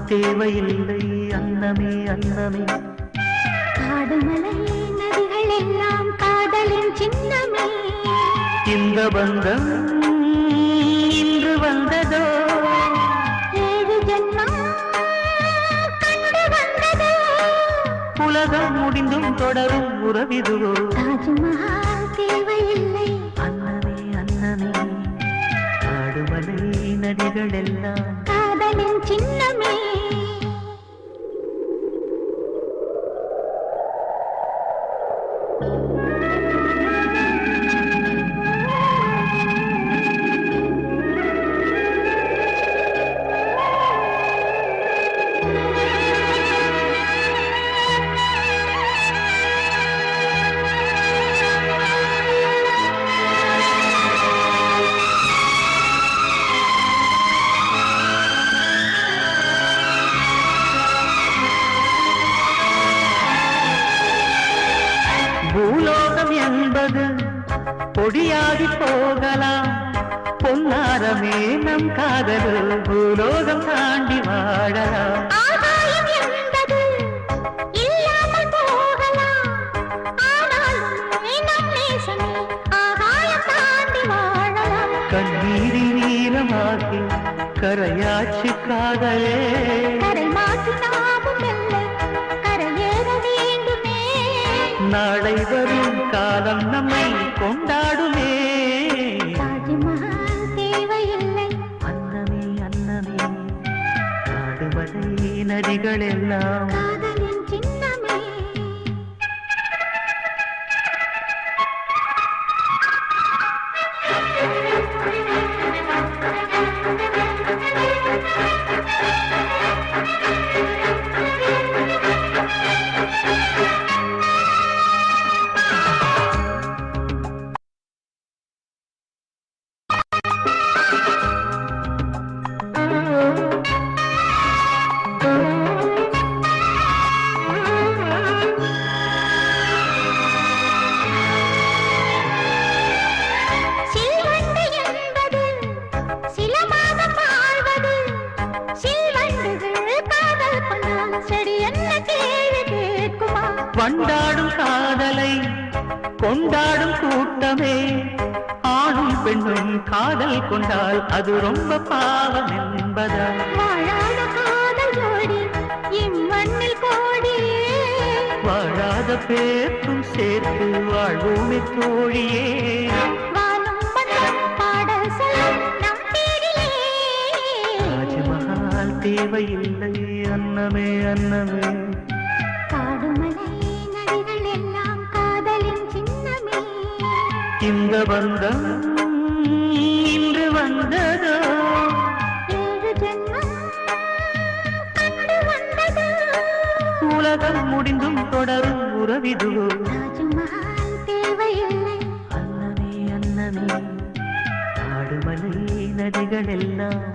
தேவையில்லை அன்னமே அன்னமே. காடுமலை நதிகள் எல்லாம் காதலின் சின்னமே. இந்த பந்தம் இன்று வந்ததோ, 7 ஜென்மம் கண்டு வந்ததோ. உலகம் முடிந்தும் தொடரும் உறவிதுவோ. தாஜ்மஹால் தேவையில்லை அன்னமே அன்னமே. காடுமலை நதிகள் எல்லாம் காதலின் சின்னமே. பூலோகம் என்பது பொடியாகி போகலாம், பொன்னாரமே நம் காதல் பூலோகம் தாண்டி வாழலாம். ஆகாயம் என்பது இல்லாமல் போகலாம், ஆனாலும் நம் நேசமே ஆகாயம் தாண்டி வாழலாம். கண்ணீரில் நீளமாகி கரையாட்சி காதலே, கரை மாற்றி நாமும் மெல்ல கரையேற வேண்டுமே. நாளை வரும் காலம் நம்மை கொண்டாடுமே. தாஜ்மஹால் தேவையில்லை அன்னமே அன்னமே. காடுமலை நதிகள் எல்லாம் காதலின் சின்னமே. சில்வண்டு என்பது சில மாதம் வாழ்வது. சில்வண்டுகள் காதல் கொண்டால் செடி என்ன கேள்வி கேட்குமா? வண்டாடும் காதலை கொண்டாடும் கூட்டமே, ஆணும் பெண்ணும் காதல் கொண்டால் அது ரொம்ப பாவம் என்பதா? வாழாத காதல் ஜோடி இம்மண்ணில் கோடியே. வாழாத பேர்க்கும் சேர்த்து வாழ்வோமே தோழியே. வானும் மண்ணும் பாடல் சொல்லும் நம் பேரிலே. தாஜ்மஹால் தேவையில்லை அன்னமே அன்னமே. காடுமலை நதிகள் எல்லாம் காதலின் சின்னமே. இந்த பந்தம் இன்று வந்ததோ, 7 ஜென்மம் கண்டு வந்ததோ. உலகம் முடிந்தும் தொடரும் உறவிதுவோ. தாஜ்மஹால் தேவையில்லை அன்னமே அன்னமே. காடுமலை நதிகள் எல்லாம்